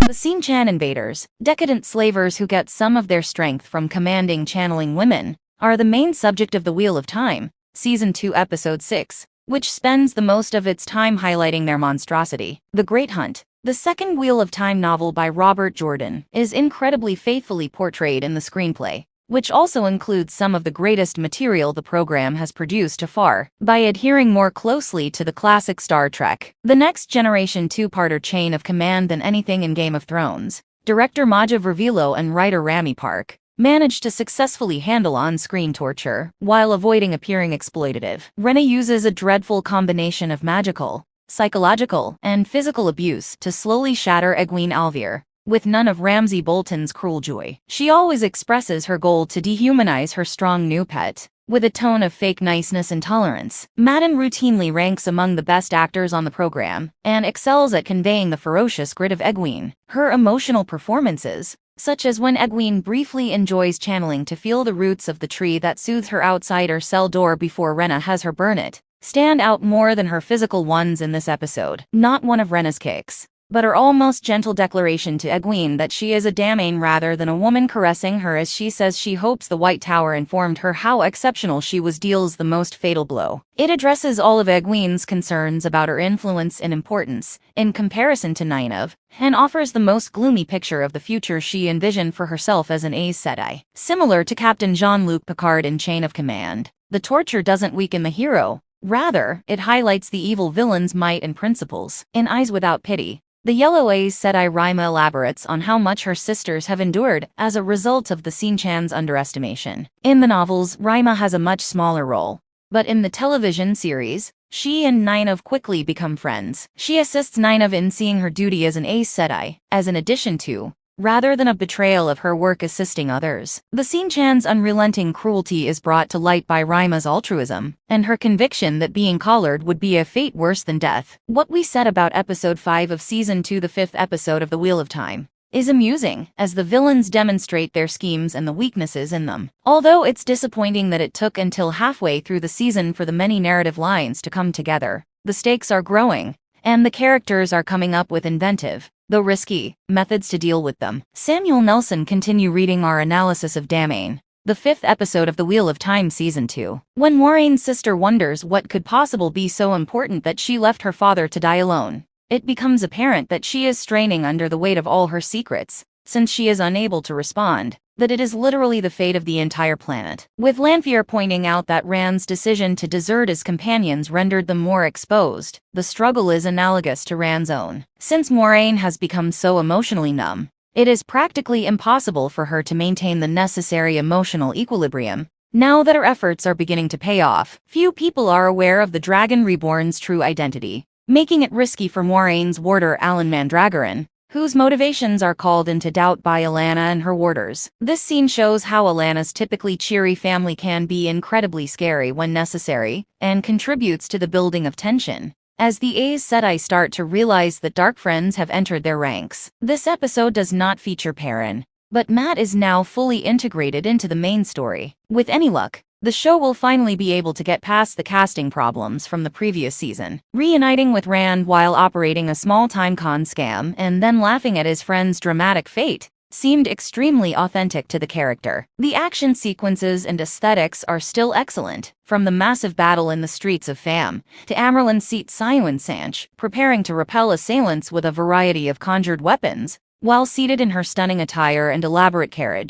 The Xinqian invaders, decadent slavers who get some of their strength from commanding channeling women, are the main subject of The Wheel of Time, Season 2 Episode 6, which spends the most of its time highlighting their monstrosity. The Great Hunt, the second Wheel of Time novel by Robert Jordan, is incredibly faithfully portrayed in the screenplay, which also includes some of the greatest material the program has produced so far, by adhering more closely to the classic Star Trek, The Next Generation two-parter chain of command than anything in Game of Thrones. Director Maja Vrvilo and writer Rami Park managed to successfully handle on-screen torture, while avoiding appearing exploitative. Rena uses a dreadful combination of magical, psychological, and physical abuse to slowly shatter Egwene Alvear, with none of Ramsay Bolton's cruel joy. She always expresses her goal to dehumanize her strong new pet, with a tone of fake niceness and tolerance. Madden routinely ranks among the best actors on the program, and excels at conveying the ferocious grit of Egwene. Her emotional performances, such as when Egwene briefly enjoys channeling to feel the roots of the tree that soothes her outside her cell door before Rena has her burn it, stand out more than her physical ones in this episode. Not one of Rena's kicks, but her almost gentle declaration to Egwene that she is a Damane rather than a woman, caressing her as she says she hopes the White Tower informed her how exceptional she was, deals the most fatal blow. It addresses all of Egwene's concerns about her influence and importance, in comparison to Nynaeve, and offers the most gloomy picture of the future she envisioned for herself as an Aes Sedai. Similar to Captain Jean-Luc Picard in Chain of Command, the torture doesn't weaken the hero. Rather, it highlights the evil villain's might and principles. In Eyes Without Pity, the Yellow Aes Sedai Rima elaborates on how much her sisters have endured as a result of the Xinqian's underestimation. In the novels, Rima has a much smaller role, but in the television series, she and Nynaeve quickly become friends. She assists Nynaeve in seeing her duty as an Aes Sedai, as an addition to, rather than a betrayal of her work assisting others. The Xinqian's unrelenting cruelty is brought to light by Rima's altruism, and her conviction that being collared would be a fate worse than death. What we said about Episode 5 of Season 2, the fifth episode of The Wheel of Time, is amusing, as the villains demonstrate their schemes and the weaknesses in them. Although it's disappointing that it took until halfway through the season for the many narrative lines to come together, the stakes are growing, and the characters are coming up with inventive, though risky, methods to deal with them. Samuel Nelson. Continue reading our analysis of Damane, the fifth episode of The Wheel of Time Season 2. When Moraine's sister wonders what could possibly be so important that she left her father to die alone, it becomes apparent that she is straining under the weight of all her secrets, since she is unable to respond, that it is literally the fate of the entire planet. With Lanfear pointing out that Rand's decision to desert his companions rendered them more exposed, the struggle is analogous to Rand's own. Since Moiraine has become so emotionally numb, it is practically impossible for her to maintain the necessary emotional equilibrium. Now that her efforts are beginning to pay off, few people are aware of the Dragon Reborn's true identity, making it risky for Moraine's warder Alan Mandragoran, whose motivations are called into doubt by Alanna and her warders. This scene shows how Alanna's typically cheery family can be incredibly scary when necessary, and contributes to the building of tension, as the Aes Sedai start to realize that dark friends have entered their ranks. This episode does not feature Perrin, but Mat is now fully integrated into the main story. With any luck, the show will finally be able to get past the casting problems from the previous season. Reuniting with Rand while operating a small-time con scam and then laughing at his friend's dramatic fate seemed extremely authentic to the character. The action sequences and aesthetics are still excellent, from the massive battle in the streets of Fam to Amyrlin Seat Siuan Sanch preparing to repel assailants with a variety of conjured weapons, while seated in her stunning attire and elaborate carriage.